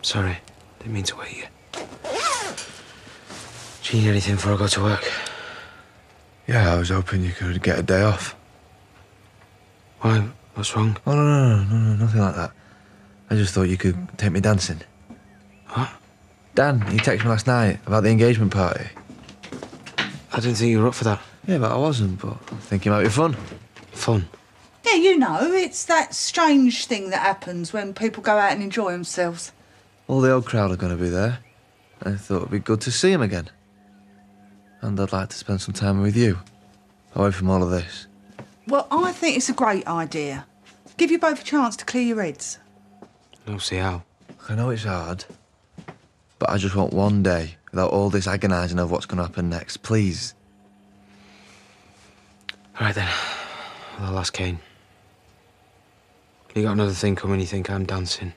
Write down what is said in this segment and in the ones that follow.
Sorry, didn't mean to wake you. Do you need anything before I go to work? Yeah, I was hoping you could get a day off. Why? What's wrong? Oh, no, nothing like that. I just thought you could take me dancing. What? Dan, he texted me last night about the engagement party. I didn't think you were up for that. Yeah, but I wasn't, but I think it might be fun. Fun? Yeah, you know, it's that strange thing that happens when people go out and enjoy themselves. All the old crowd are going to be there. I thought it'd be good to see him again. And I'd like to spend some time with you, away from all of this. Well, I think it's a great idea. Give you both a chance to clear your heads. I don't see how. I know it's hard, but I just want one day without all this agonising of what's going to happen next, please. All right, then. Well, I'll ask Kane. You got another thing coming, you think I'm dancing?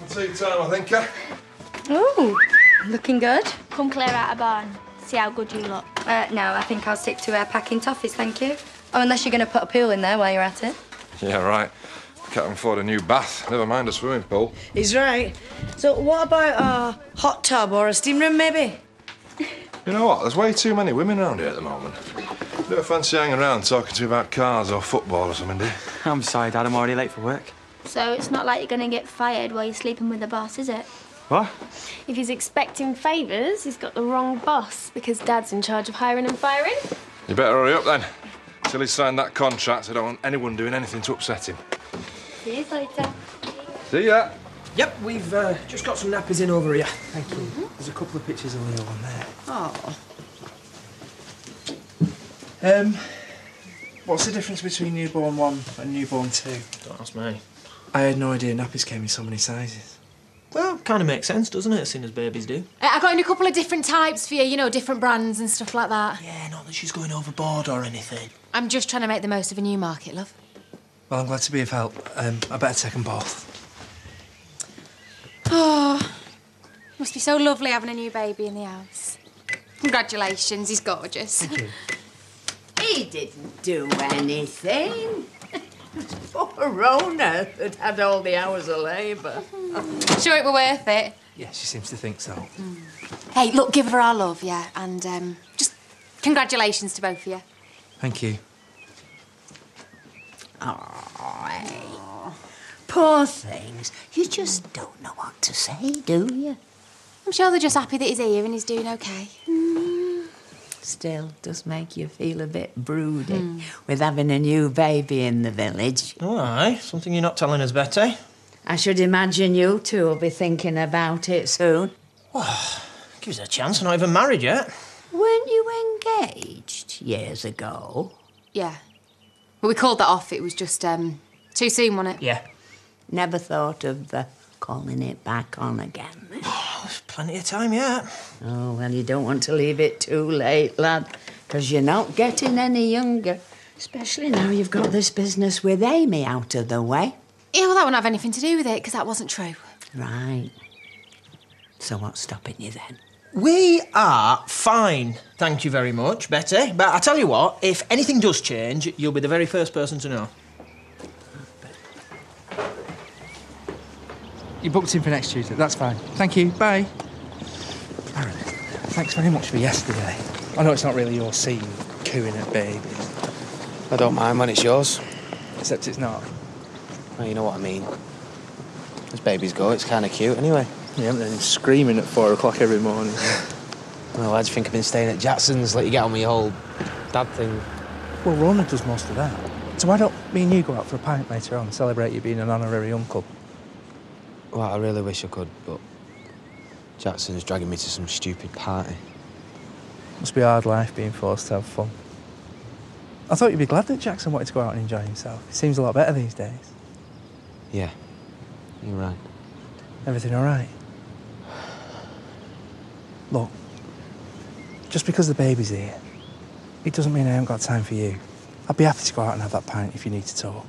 Tea time, I think, eh? Oh, looking good. Come clear out a barn. See how good you look. No, I think I'll stick to packing toffees, thank you. Oh, unless you're going to put a pool in there while you're at it. Yeah, right. Can't afford a new bath. Never mind a swimming pool. He's right. So what about a hot tub or a steam room, maybe? You know what? There's way too many women around here at the moment. Don't fancy hanging around talking to you about cars or football or something, do you? I'm sorry, Dad. I'm already late for work. So it's not like you're going to get fired while you're sleeping with the boss, is it? What? If he's expecting favours, he's got the wrong boss, because Dad's in charge of hiring and firing. You better hurry up then. Till he's signed that contract, I don't want anyone doing anything to upset him. See you later. See ya. Yep, we've just got some nappies in over here. Thank you. There's a couple of pictures of Leo on there. Oh. What's the difference between newborn 1 and newborn 2? Don't ask me. I had no idea nappies came in so many sizes. Well, kind of makes sense, doesn't it, seeing as babies do? I got in a couple of different types for you, you know, different brands and stuff like that. Yeah, not that she's going overboard or anything. I'm just trying to make the most of a new market, love. Well, I'm glad to be of help. I better take them both. Oh, must be so lovely having a new baby in the house. Congratulations, he's gorgeous. Thank you. He didn't do anything. Poor Rona that had all the hours of labour. Sure it were worth it? Yeah, she seems to think so. Hey, look, give her our love, yeah, and just congratulations to both of you. Thank you. Oh, hey. Poor things. You just don't know what to say, do you? I'm sure they're just happy that he's here and he's doing okay. Still, does make you feel a bit broody with having a new baby in the village. Oh, aye. Something you're not telling us, Betty. I should imagine you two will be thinking about it soon. Give us a chance. I'm not even married yet. Weren't you engaged years ago? Yeah. But we called that off. It was just too soon, wasn't it? Yeah. Never thought of calling it back on again. There's plenty of time yet. Oh, well, you don't want to leave it too late, lad, because you're not getting any younger. Especially now you've got this business with Amy out of the way. Yeah, well, that wouldn't have anything to do with it, because that wasn't true. Right. So what's stopping you then? We are fine, thank you very much, Betty. But I tell you what, if anything does change, you'll be the very first person to know. You booked in for next Tuesday. That's fine. Thank you. Bye. Aaron, thanks very much for yesterday. I know it's not really your scene, cooing at babies. I don't mind when it's yours. Except it's not. Well, you know what I mean. As babies go, it's kind of cute anyway. You haven't been screaming at 4 o'clock every morning. Well, why do you think I've been staying at Jackson's? Let you get on with your whole dad thing. Well, Rona does most of that. So why don't me and you go out for a pint later on and celebrate you being an honorary uncle? Well, I really wish I could, but Jackson's dragging me to some stupid party. Must be a hard life being forced to have fun. I thought you'd be glad that Jackson wanted to go out and enjoy himself. He seems a lot better these days. Yeah, you're right. Everything all right? Look, just because the baby's here, it doesn't mean I haven't got time for you. I'd be happy to go out and have that pint if you need to talk.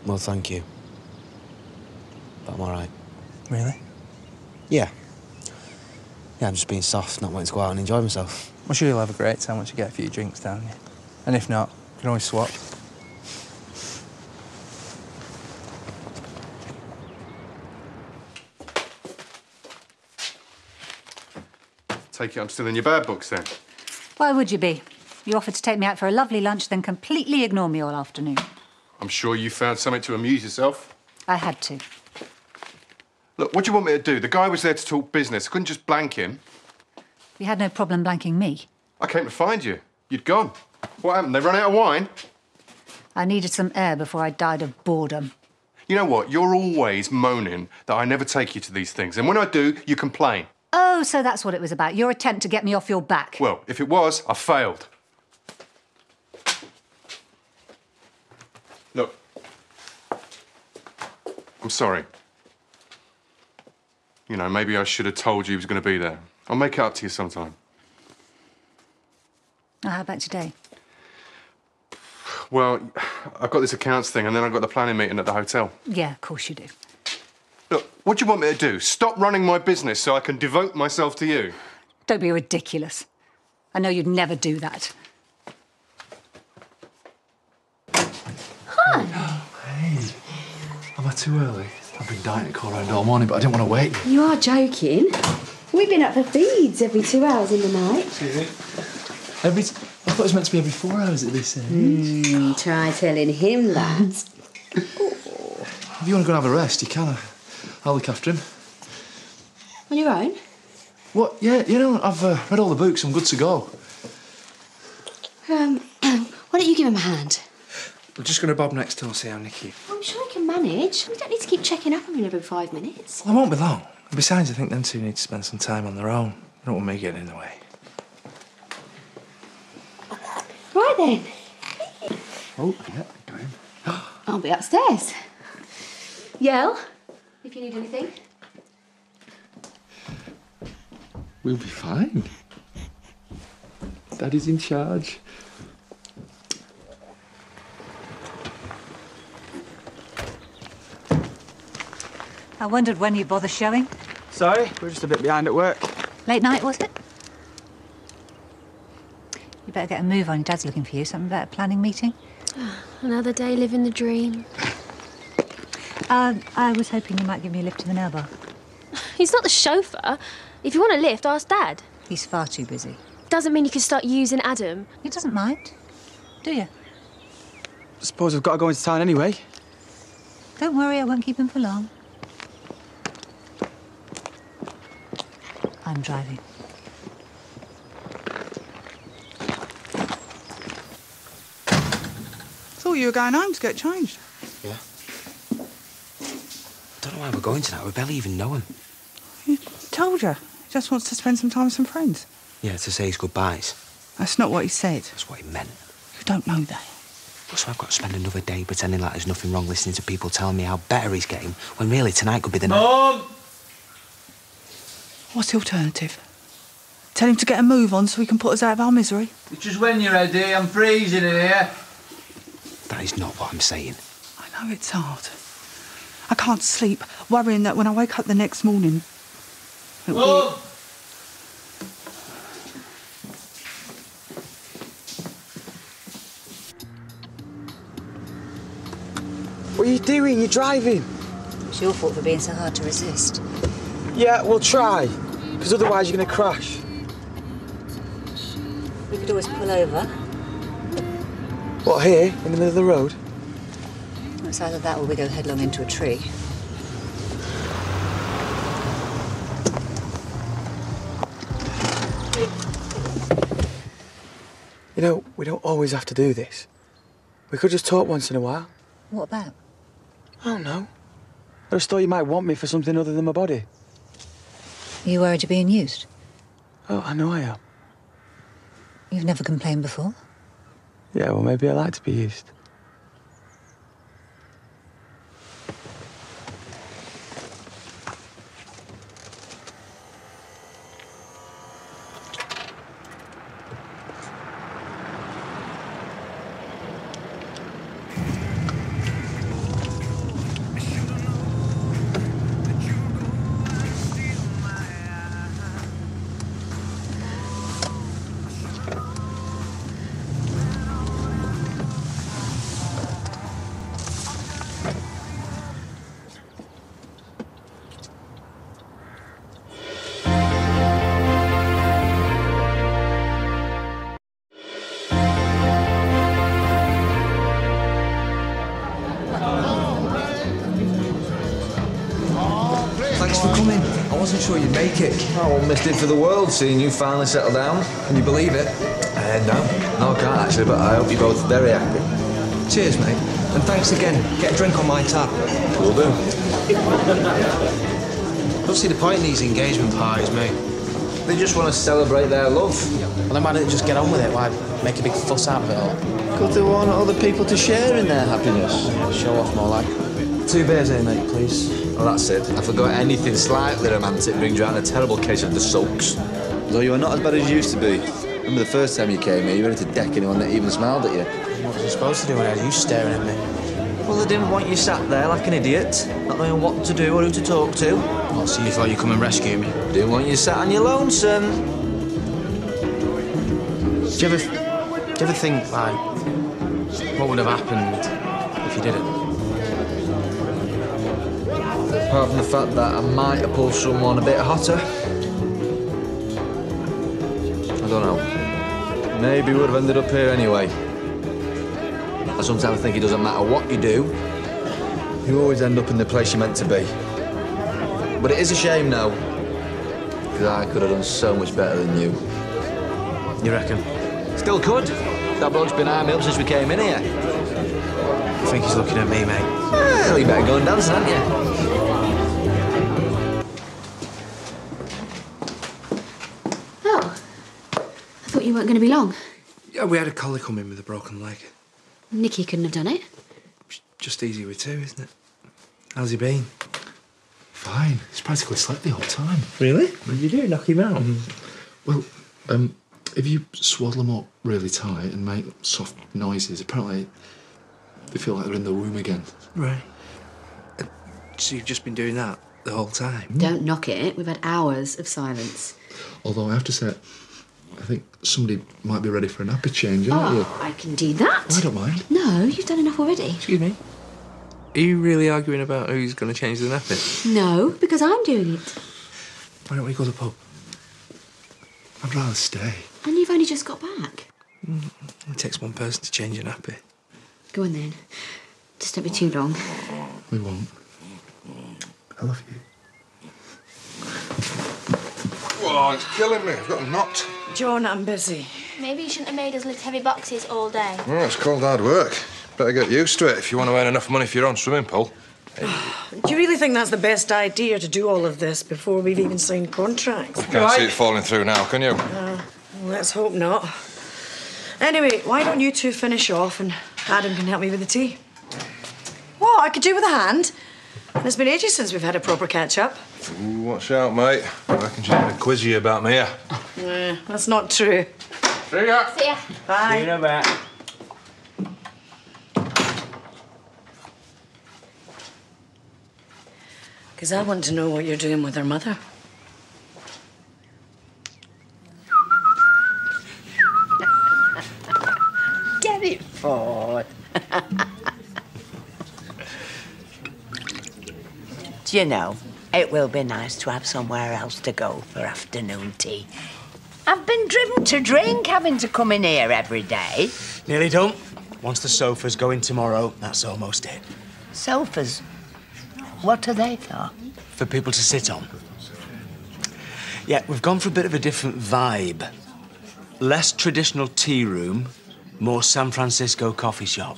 Well, thank you. But I'm all right. Really? Yeah. Yeah, I'm just being soft, not wanting to go out and enjoy myself. I'm sure you'll have a great time once you get a few drinks down you. And if not, you can always swap. Take it I'm still in your bad books, then. Why would you be? You offered to take me out for a lovely lunch, then completely ignore me all afternoon. I'm sure you found something to amuse yourself. I had to. Look, what do you want me to do? The guy was there to talk business. I couldn't just blank him. You had no problem blanking me. I came to find you. You'd gone. What happened? They run out of wine? I needed some air before I died of boredom. You know what? You're always moaning that I never take you to these things. And when I do, you complain. Oh, so that's what it was about. Your attempt to get me off your back. Well, if it was, I failed. Look. I'm sorry. You know, maybe I should have told you he was going to be there. I'll make it up to you sometime. Oh, how about today? Well, I've got this accounts thing and then I've got the planning meeting at the hotel. Yeah, of course you do. Look, what do you want me to do? Stop running my business so I can devote myself to you? Don't be ridiculous. I know you'd never do that. Hi. Hey. Am I too early? I've been dying to call around all morning, but I didn't want to wait. You are joking. We've been up for feeds every 2 hours in the night. I thought it was meant to be every 4 hours at this age. Try telling him that. If you want to go and have a rest, you can. I'll look after him. On your own? What? Yeah, you know, I've read all the books. I'm good to go. Why don't you give him a hand? We're just going to bob next door and see how Nicky... I'm sure he can manage. We don't need to keep checking up on him every 5 minutes. Well, I won't be long. Besides, I think them two need to spend some time on their own. I don't want me getting in the way. Right then. Oh, yeah, got him. I'll be upstairs. Yell if you need anything. We'll be fine. Daddy's in charge. I wondered when you'd bother showing. Sorry, we're just a bit behind at work. Late night, was it? You better get a move on. Your Dad's looking for you. Something about a planning meeting? Another day living the dream. I was hoping you might give me a lift to the nail bar. He's not the chauffeur. If you want a lift, ask Dad. He's far too busy. Doesn't mean you can start using Adam. He doesn't mind, do you? Suppose we've got to go into town anyway. Don't worry, I won't keep him for long. I'm driving. Thought you were going home to get changed. Yeah. Don't know why we're going tonight. We barely even know him. Told you. He just wants to spend some time with some friends. Yeah, to say his goodbyes. That's not what he said. That's what he meant. You don't know that. So I've got to spend another day pretending like there's nothing wrong listening to people telling me how better he's getting, when really tonight could be the night. Mum! What's the alternative? Tell him to get a move on so he can put us out of our misery? It's just when you're ready, I'm freezing in here. That is not what I'm saying. I know it's hard. I can't sleep, worrying that when I wake up the next morning... Mum! What are you doing? You're driving. It's your fault for being so hard to resist. Yeah, we'll try. Because otherwise you're going to crash. We could always pull over. What, here? In the middle of the road? It's either that or we go headlong into a tree. You know, we don't always have to do this. We could just talk once in a while. What about? I don't know. I just thought you might want me for something other than my body. Are you worried you're being used? Oh, I know I am. You've never complained before? Yeah, well, maybe I like to be used. wasn't sure you'd make it. I won't miss it for the world, seeing you finally settle down. Can you believe it? No. No, I can't actually, but I hope you're both very happy. Cheers, mate. And thanks again. Get a drink on my tab. Will do. I don't see the point in these engagement parties, mate. They just want to celebrate their love. Well, then why don't they just get on with it? Why make a big fuss out of it all? Because they want other people to share in their happiness. Yeah, show off more like. 2 beers here, mate, please. Oh, that's it. I forgot anything slightly romantic brings around a terrible case of the sulks. Though you are not as bad as you used to be. Remember the first time you came here, you were ready to deck anyone that even smiled at you. What was I supposed to do when I had you staring at me? Well, they didn't want you sat there like an idiot, not knowing what to do or who to talk to. Oh, so you thought you'd come and rescue me? Didn't want you sat on your lonesome. Do you ever think, like, what would have happened if you didn't? Apart from the fact that I might have pulled someone a bit hotter. I don't know. Maybe we would have ended up here anyway. I sometimes think it doesn't matter what you do, you always end up in the place you're meant to be. But it is a shame now, because I could have done so much better than you. You reckon? Still could. That bloke's been eyeing me up since we came in here. I think he's looking at me, mate. Well, you better go and dance, hadn't you? I thought you weren't going to be long. Yeah, we had a collie come in with a broken leg. Nicky couldn't have done it. Just easy with 2, isn't it? How's he been? Fine. He's practically slept the whole time. Really? What did you do? Knock him out? Well, if you swaddle them up really tight and make soft noises, apparently they feel like they're in the womb again. Right. So you've just been doing that the whole time? Don't knock it. We've had hours of silence. Although I have to say, I think somebody might be ready for a nappy change, aren't you? I can do that. I don't mind. No, you've done enough already. Excuse me? Are you really arguing about who's going to change the nappy? No, because I'm doing it. Why don't we go to the pub? I'd rather stay. And you've only just got back. It takes one person to change a nappy. Go on then. Just don't be too long. We won't. I love you. Whoa, it's killing me. I've got a knot. John, I'm busy. Maybe you shouldn't have made us lift heavy boxes all day. Oh, it's called hard work. Better get used to it if you want to earn enough money for your own swimming pool. Do you really think that's the best idea to do all of this before we've even signed contracts? Can't see it falling through now, can you? Let's hope not. Anyway, why don't you two finish off and Adam can help me with the tea? What? I could do with a hand. It's been ages since we've had a proper catch-up. Ooh, watch out, mate. I reckon she's going to quiz you about me here. That's not true. See ya. See ya. Bye. See you in a bit. Because I want to know what you're doing with her mother. Get it forward. Do you know, it will be nice to have somewhere else to go for afternoon tea. I've been driven to drink having to come in here every day. Nearly done. Once the sofas go in tomorrow, that's almost it. Sofas? What are they for? For people to sit on. Yeah, we've gone for a bit of a different vibe. Less traditional tea room, more San Francisco coffee shop.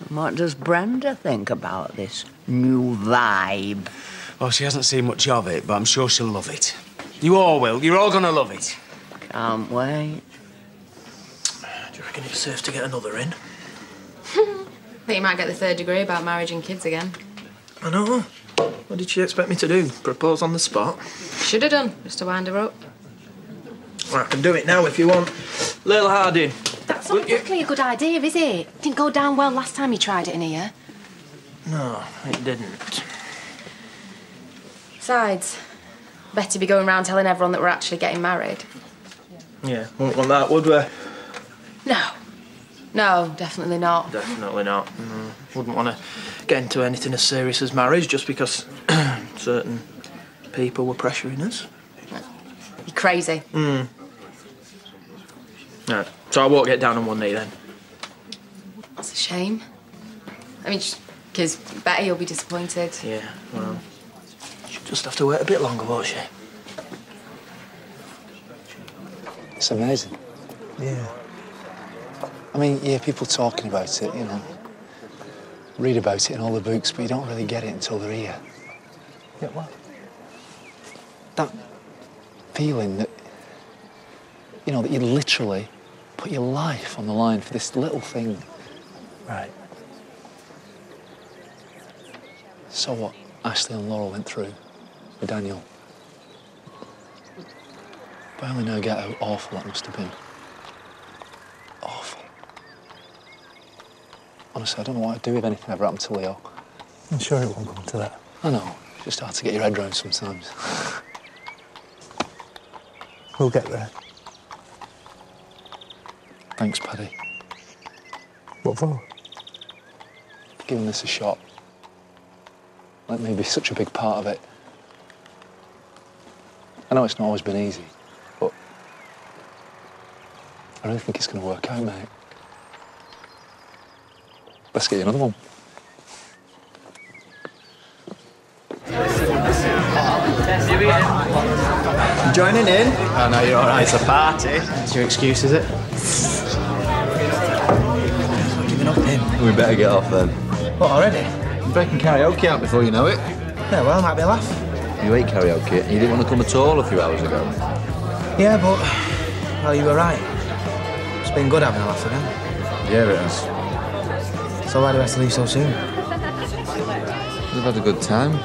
What does Brenda think about this new vibe? Well, she hasn't seen much of it, but I'm sure she'll love it. You all will. You're all gonna love it. Can't wait. Do you reckon it's safe to get another in? Think you might get the 3rd degree about marriage and kids again. I know. What did she expect me to do? Propose on the spot? Should have done, just to wind her up. Well, I can do it now if you want. Lil Harding. That's not exactly a good idea, is it? Didn't go down well last time you tried it in here. No, it didn't. Besides, better be going around telling everyone that we're actually getting married. Yeah, wouldn't want that, would we? No. No, definitely not. Definitely not. No. Wouldn't want to get into anything as serious as marriage just because certain people were pressuring us. You're crazy. No. So I won't get down on one knee then. That's a shame. I mean, because Betty will be disappointed. Yeah, well, just have to wait a bit longer, won't she? It's amazing. Yeah. I mean, yeah, people talking about it, you know, read about it in all the books, but you don't really get it until they're here. Yeah, what? That feeling that, you know, that you literally put your life on the line for this little thing. Right. So what Ashley and Laurel went through with Daniel. But I only now get how awful that must have been. Awful. Honestly, I don't know what I'd do if anything ever happened to Leo. I'm sure it won't come to that. I know. It's just hard to get your head round sometimes. We'll get there. Thanks, Paddy. What for? For giving this a shot. Let me be such a big part of it. I know it's not always been easy, but I really think it's going to work out, mate. Let's get you another one. Joining in? Oh, no, you're all right. It's a party. That's your excuse, is it? Giving up him. We better get off then. What, already? You're breaking karaoke out before you know it. Yeah, well, might be a laugh. You hate karaoke and you didn't want to come at all a few hours ago. Yeah, but... Well, you were right. It's been good having a laugh again. Yeah, it has. So why do we have to leave so soon? We've had a good time.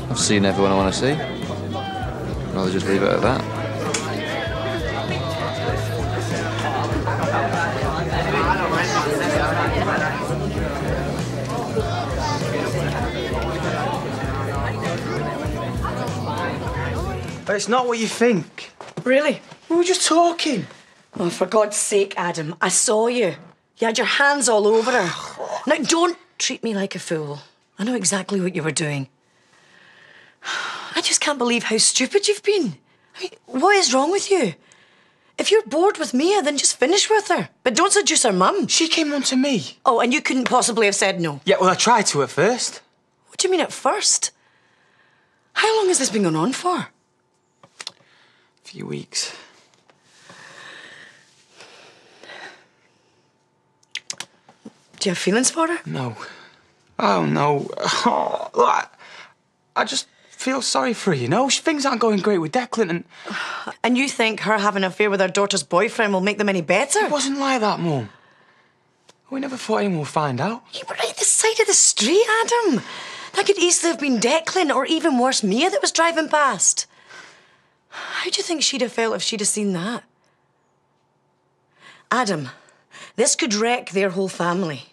I've seen everyone I want to see. I'd rather just leave it at that. But it's not what you think. Really? We were just talking. Oh, for God's sake, Adam, I saw you. You had your hands all over her. Now, don't treat me like a fool. I know exactly what you were doing. I just can't believe how stupid you've been. I mean, what is wrong with you? If you're bored with Mia, then just finish with her. But don't seduce her mum. She came on to me. Oh, and you couldn't possibly have said no? Yeah, well, I tried to at first. What do you mean at first? How long has this been going on for? A few weeks. Do you have feelings for her? No. Oh, no. Oh, look, I just feel sorry for her, you know? Things aren't going great with Declan and... And you think her having an affair with her daughter's boyfriend will make them any better? It wasn't like that, Mum. We never thought anyone would find out. You were right this side of the street, Adam. That could easily have been Declan or even worse, Mia that was driving past. How do you think she'd have felt if she'd have seen that? Adam, this could wreck their whole family.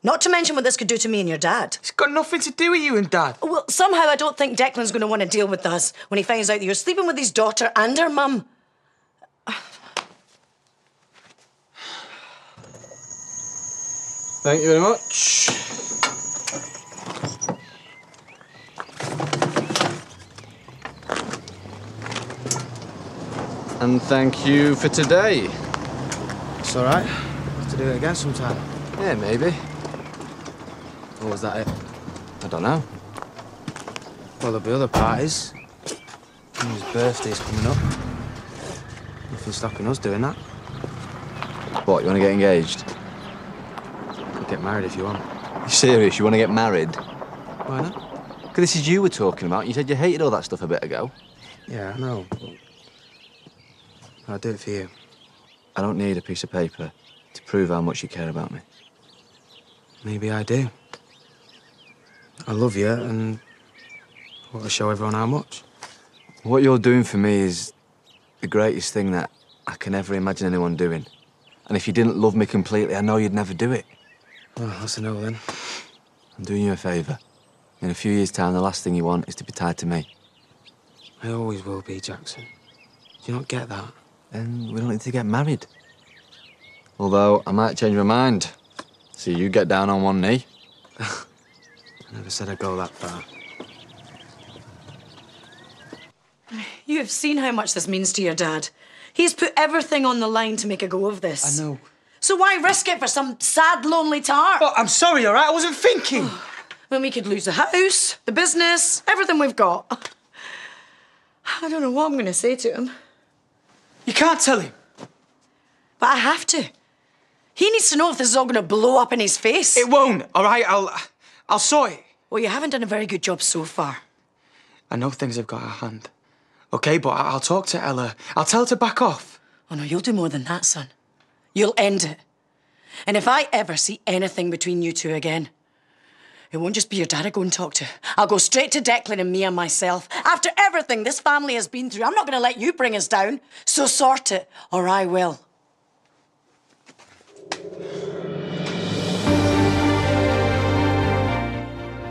Not to mention what this could do to me and your dad. It's got nothing to do with you and Dad. Well, somehow I don't think Declan's going to want to deal with us when he finds out that you're sleeping with his daughter and her mum. Thank you very much. And thank you for today. It's all right. Have to do it again sometime. Yeah, maybe. Or was that it? I don't know. Well, there'll be other parties. His birthday's coming up. Nothing stopping us doing that. What, you want to get engaged? We'll get married if you want. You serious? You want to get married? Why not? Because this is you we're talking about. You said you hated all that stuff a bit ago. Yeah, I know. I'll do it for you. I don't need a piece of paper to prove how much you care about me. Maybe I do. I love you and I want to show everyone how much. What you're doing for me is the greatest thing that I can ever imagine anyone doing. And if you didn't love me completely, I know you'd never do it. Well, that's a no then. I'm doing you a favour. In a few years' time, the last thing you want is to be tied to me. I always will be, Jackson. Do you not get that? Then we don't need to get married. Although, I might change my mind. See you get down on one knee. I never said I'd go that far. You have seen how much this means to your dad. He's put everything on the line to make a go of this. I know. So why risk it for some sad, lonely tart? Oh, I'm sorry, all right? I wasn't thinking. When we could lose the house, the business, everything we've got. I don't know what I'm going to say to him. You can't tell him. But I have to. He needs to know if this is all going to blow up in his face. It won't, all right? I'll sort it. Well, you haven't done a very good job so far. I know things have got a hand. OK, but I'll talk to Ella. I'll tell her to back off. Oh, no, you'll do more than that, son. You'll end it. And if I ever see anything between you two again, it won't just be your dad I go and talk to. I'll go straight to Declan and Mia myself. After everything this family has been through, I'm not going to let you bring us down. So sort it, or I will.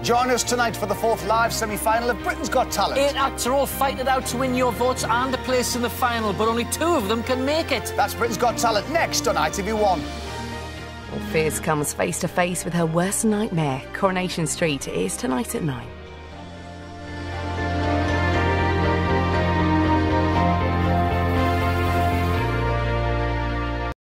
Join us tonight for the 4th live semi-final of Britain's Got Talent. 8 acts are all fighting it out to win your votes and a place in the final, but only 2 of them can make it. That's Britain's Got Talent next on ITV1. Well, Fierce comes face to face with her worst nightmare. Coronation Street is tonight at 9.